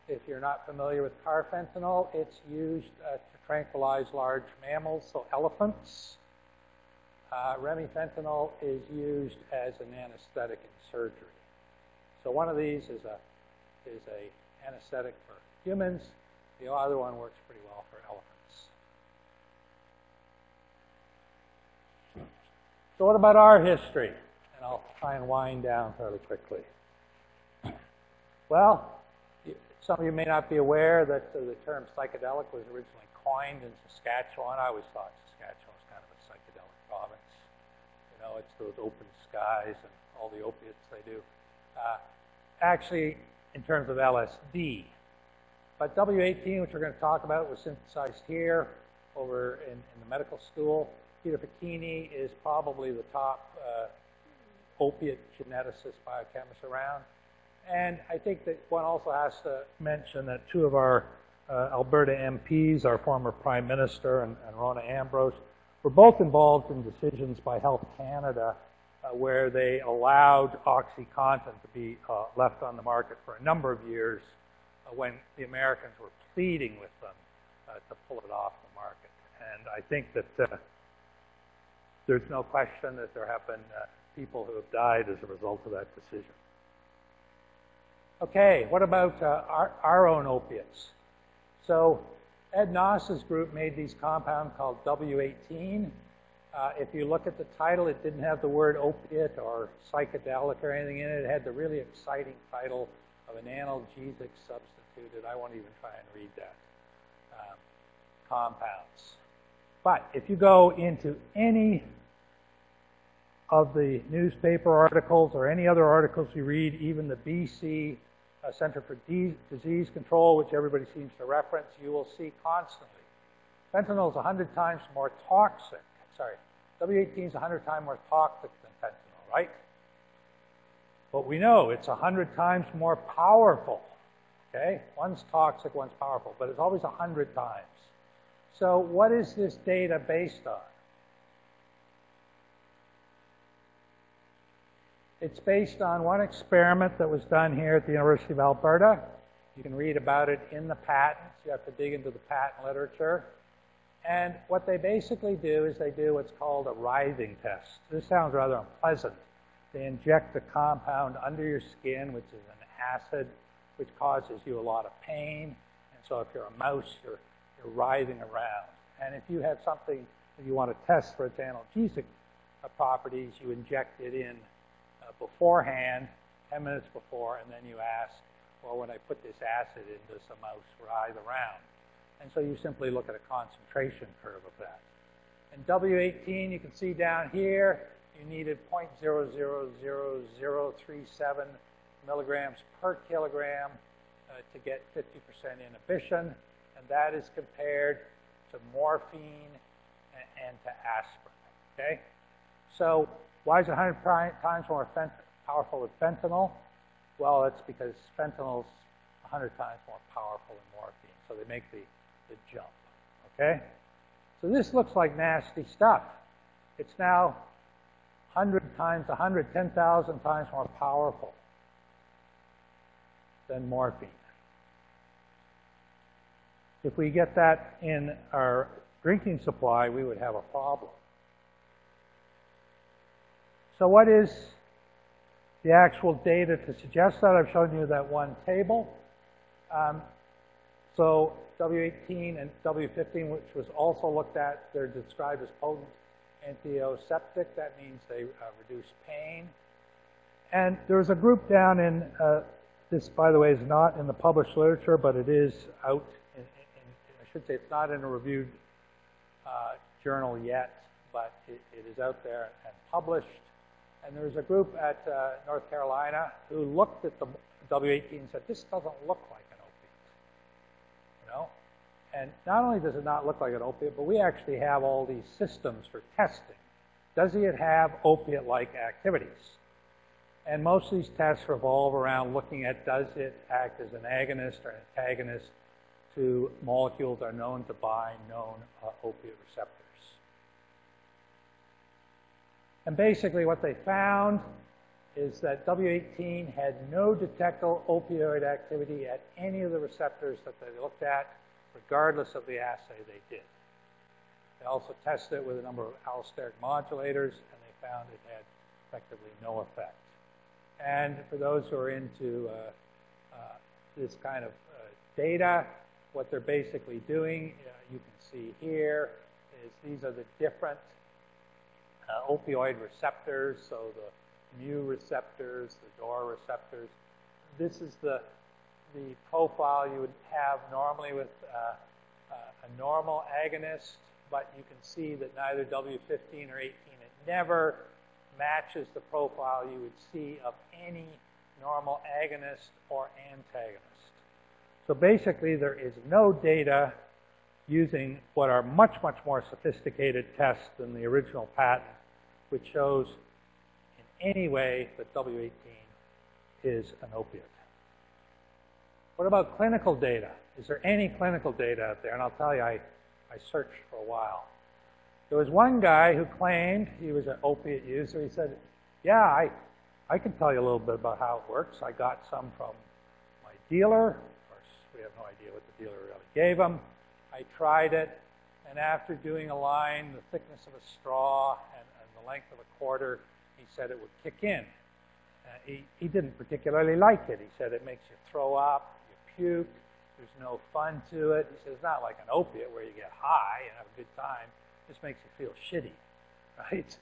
If you're not familiar with carfentanil, it's used to tranquilize large mammals, so elephants. Remifentanil is used as an anesthetic in surgery. So one of these is a anesthetic for humans. The other one works pretty well for elephants. So what about our history? And I'll try and wind down fairly quickly. Well, some of you may not be aware that the term psychedelic was originally coined in Saskatchewan. I always thought Saskatchewan was kind of a psychedelic province. You know, it's those open skies and all the opiates they do. Actually, in terms of LSD. But W18, which we're going to talk about, was synthesized here over in the medical school. Peter Pacchini is probably the top opiate geneticist biochemist around. And I think that one also has to mention that 2 of our Alberta MPs, our former Prime Minister and Rona Ambrose, were both involved in decisions by Health Canada where they allowed OxyContin to be left on the market for a number of years when the Americans were pleading with them to pull it off the market. And I think that there's no question that there have been people who have died as a result of that decision. Okay, what about our own opiates? So Ed Noss's group made these compounds called W18. If you look at the title, it didn't have the word opiate or psychedelic or anything in it. It had the really exciting title of an analgesic substituted. I won't even try and read that. Compounds. But if you go into any of the newspaper articles or any other articles you read, even the BC Center for Disease Control, which everybody seems to reference, you will see constantly. Fentanyl is 100 times more toxic. Sorry, W18 is 100 times more toxic than fentanyl, right? But we know it's 100 times more powerful. Okay? One's toxic, one's powerful, but it's always 100 times. So what is this data based on? It's based on one experiment that was done here at the University of Alberta. You can read about it in the patents. You have to dig into the patent literature. And what they basically do is they do what's called a writhing test. This sounds rather unpleasant. They inject a compound under your skin, which is an acid, which causes you a lot of pain. And so if you're a mouse, you're writhing around. And if you have something that you want to test for its analgesic properties, you inject it in beforehand, 10 minutes before, and then you ask, well, when I put this acid in, does the mouse writhe around? And so you simply look at a concentration curve of that. In W18, you can see down here, you needed 0.000037 milligrams per kilogram to get 50% inhibition, and that is compared to morphine and to aspirin, okay? So why is it 100 times more powerful than fentanyl? Well, it's because fentanyl is 100 times more powerful than morphine, so they make the jump, okay? So this looks like nasty stuff. It's now 100 times 100, 10,000 times more powerful than morphine. If we get that in our drinking supply, we would have a problem. So what is the actual data to suggest that? I've shown you that one table. So W18 and W15, which was also looked at, they're described as potent antioseptic. That means they reduce pain. And there's a group down in, this, by the way, is not in the published literature, but it is out, I should say it's not in a reviewed journal yet, but it is out there and published. And there's a group at North Carolina who looked at the W18 and said, this doesn't look like an opiate, you know? And not only does it not look like an opiate, but we actually have all these systems for testing. Does it have opiate-like activities? And most of these tests revolve around looking at, does it act as an agonist or an antagonist to molecules that are known to bind known opiate receptors. And basically what they found is that W18 had no detectable opioid activity at any of the receptors that they looked at, regardless of the assay they did. They also tested it with a number of allosteric modulators, and they found it had effectively no effect. And for those who are into this kind of data, what they're basically doing, you can see here, is these are the different opioid receptors, so the mu receptors, the DOR receptors. This is the profile you would have normally with a normal agonist, but you can see that neither W15 or 18, it never matches the profile you would see of any normal agonist or antagonist. So basically, there is no data using what are much, much more sophisticated tests than the original patent, which shows in any way that W18 is an opiate. What about clinical data? Is there any clinical data out there? And I'll tell you, I searched for a while. There was one guy who claimed he was an opiate user. He said, yeah, I can tell you a little bit about how it works. I got some from my dealer. Of course, we have no idea what the dealer really gave him. I tried it, and after doing a line the thickness of a straw and the length of a quarter, he said it would kick in. He didn't particularly like it. He said it makes you throw up, you puke, there's no fun to it. He said it's not like an opiate where you get high and have a good time. It just makes you feel shitty, right?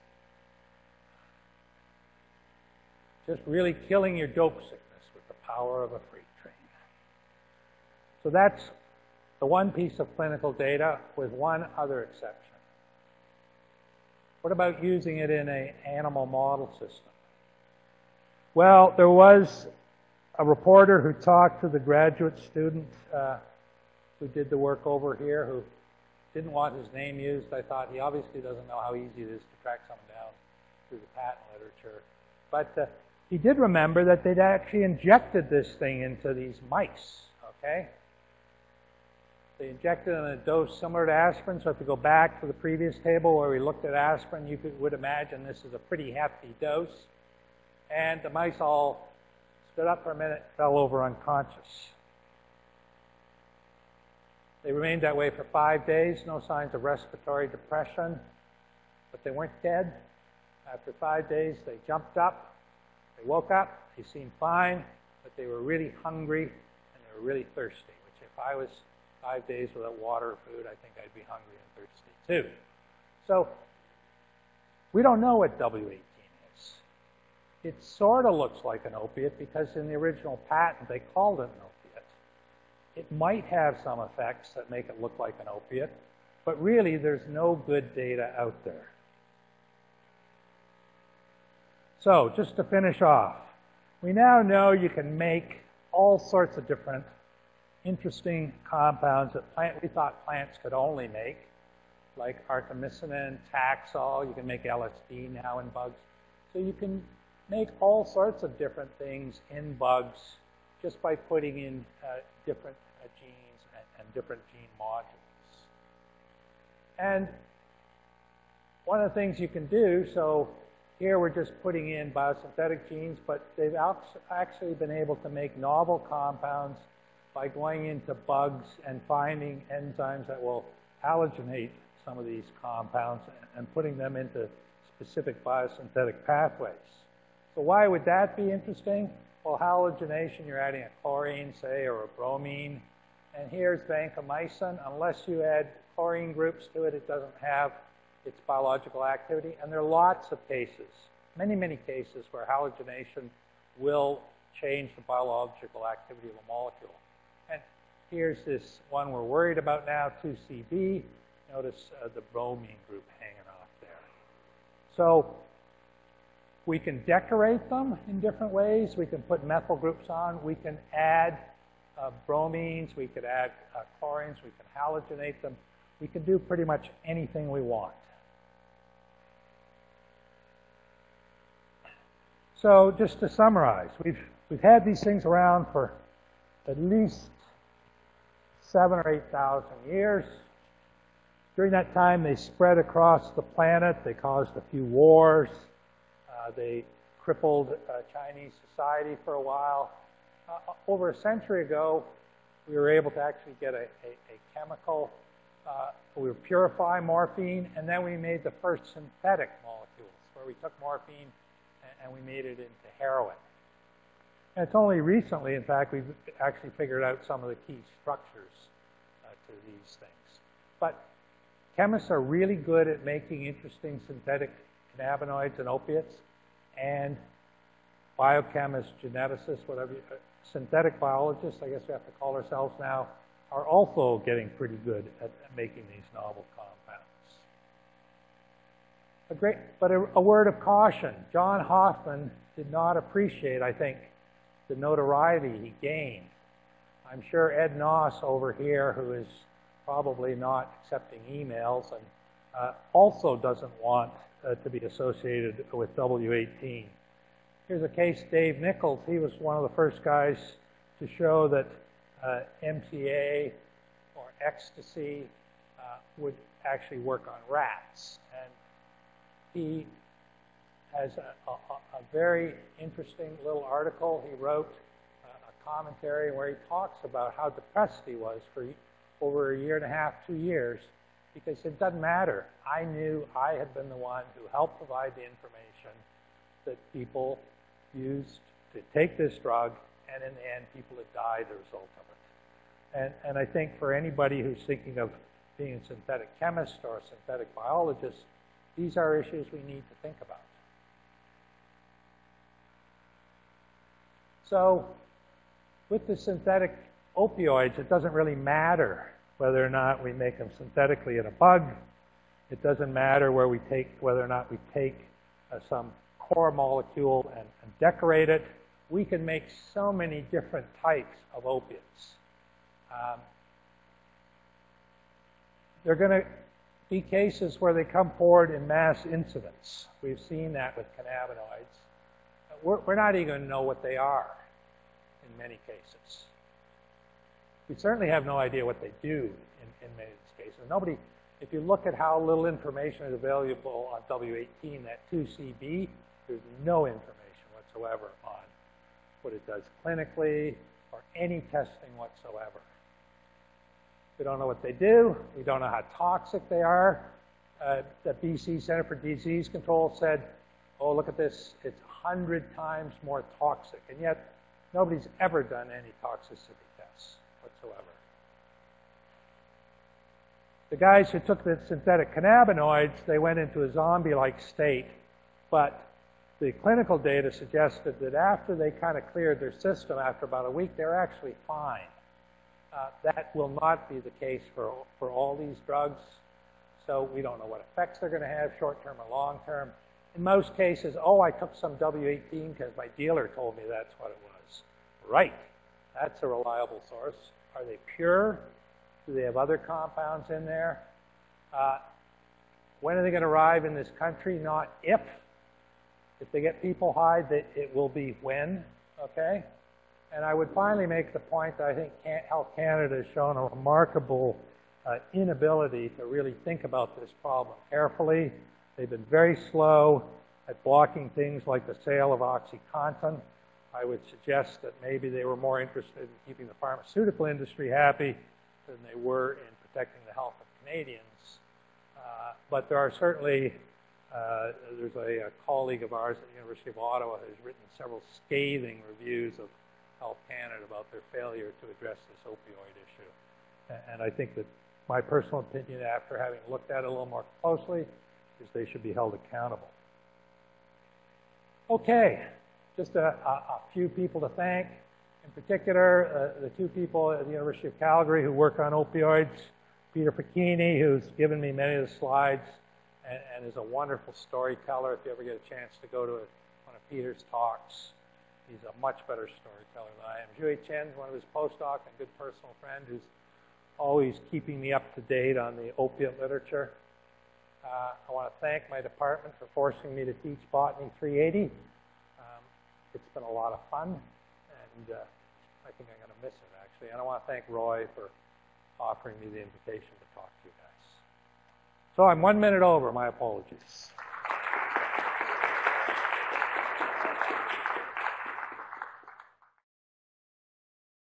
Just really killing your dope sickness with the power of a freight train. So that's the one piece of clinical data with one other exception. What about using it in an animal model system? Well, there was a reporter who talked to the graduate student who did the work over here, who didn't want his name used. I thought he obviously doesn't know how easy it is to track someone down through the patent literature. But he did remember that they'd actually injected this thing into these mice, okay? They injected it in a dose similar to aspirin. So if you go back to the previous table where we looked at aspirin, you would imagine this is a pretty hefty dose. And the mice all stood up for a minute, fell over unconscious. They remained that way for 5 days, no signs of respiratory depression, but they weren't dead. After 5 days, they jumped up, they woke up, they seemed fine, but they were really hungry and they were really thirsty, which if I was 5 days without water or food, I think I'd be hungry and thirsty too. So we don't know what W18 is. It sort of looks like an opiate because in the original patent they called it an opiate. It might have some effects that make it look like an opiate, but really there's no good data out there. So just to finish off, we now know you can make all sorts of different interesting compounds that we thought plants could only make, like artemisinin, Taxol. You can make LSD now in bugs. So you can make all sorts of different things in bugs just by putting in different genes and different gene modules. And one of the things you can do, so here we're just putting in biosynthetic genes, but they've actually been able to make novel compounds by going into bugs and finding enzymes that will halogenate some of these compounds and putting them into specific biosynthetic pathways. So why would that be interesting? Well, halogenation, you're adding a chlorine, say, or a bromine. And here's vancomycin. Unless you add chlorine groups to it, it doesn't have its biological activity. And there are lots of cases, many, many cases, where halogenation will change the biological activity of a molecule. And here's this one we're worried about now, 2CB. Notice the bromine group hanging off there. So we can decorate them in different ways. We can put methyl groups on. We can add bromines. We could add chlorines. We can halogenate them. We can do pretty much anything we want. So just to summarize, we've had these things around for at least 7,000 or 8,000 years. During that time, they spread across the planet. They caused a few wars. They crippled Chinese society for a while. Over a century ago, we were able to actually get a chemical. We would purify morphine, and then we made the first synthetic molecules, where we took morphine and we made it into heroin. And it's only recently, in fact, we've actually figured out some of the key structures to these things. But chemists are really good at making interesting synthetic cannabinoids and opiates, and biochemists, geneticists, whatever, synthetic biologists, I guess we have to call ourselves now, are also getting pretty good at making these novel compounds. But a word of caution. John Hoffman did not appreciate, I think, the notoriety he gained. I'm sure Ed Noss over here, who is probably not accepting emails, and also doesn't want to be associated with W18. Here's a case, Dave Nichols. He was one of the first guys to show that MTA or ecstasy would actually work on rats. And he has a very interesting little article he wrote, a commentary where he talks about how depressed he was for over a year and a half, 2 years, because it doesn't matter. I knew I had been the one who helped provide the information that people used to take this drug, and in the end, people had died as a result of it. And I think for anybody who's thinking of being a synthetic chemist or a synthetic biologist, these are issues we need to think about. So with the synthetic opioids, it doesn't really matter whether or not we make them synthetically in a bug. It doesn't matter whether or not we take some core molecule and decorate it. We can make so many different types of opiates. There are going to be cases where they come forward in mass incidents. We've seen that with cannabinoids. We're not even going to know what they are in many cases. We certainly have no idea what they do in many of these cases. Nobody, if you look at how little information is available on W18, that 2CB, there's no information whatsoever on what it does clinically or any testing whatsoever. We don't know what they do. We don't know how toxic they are. The BC Center for Disease Control said, oh, look at this, it's 100 times more toxic. And yet, nobody's ever done any toxicity tests whatsoever. The guys who took the synthetic cannabinoids, they went into a zombie-like state, but the clinical data suggested that after they kind of cleared their system after about a week, they're actually fine. That will not be the case for all these drugs, so we don't know what effects they're going to have, short-term or long-term. In most cases, oh, I took some W18 because my dealer told me that's what it was. Right, that's a reliable source. Are they pure? Do they have other compounds in there? When are they going to arrive in this country? Not if. If they get people high, it will be when, okay? And I would finally make the point that I think Health Canada has shown a remarkable inability to really think about this problem carefully. They've been very slow at blocking things like the sale of OxyContin. I would suggest that maybe they were more interested in keeping the pharmaceutical industry happy than they were in protecting the health of Canadians. But there are certainly There's a colleague of ours at the University of Ottawa who's written several scathing reviews of Health Canada about their failure to address this opioid issue. And I think that my personal opinion, after having looked at it a little more closely, is they should be held accountable. Okay, just a few people to thank. In particular, the two people at the University of Calgary who work on opioids, Peter Pacchini, who's given me many of the slides and is a wonderful storyteller. If you ever get a chance to go to one of Peter's talks, he's a much better storyteller than I am. Zhui Chen's one of his postdoc and good personal friend who's always keeping me up to date on the opiate literature. I want to thank my department for forcing me to teach Botany 380. It's been a lot of fun, and I think I'm going to miss it, actually. And I want to thank Roy for offering me the invitation to talk to you guys. So I'm 1 minute over. My apologies.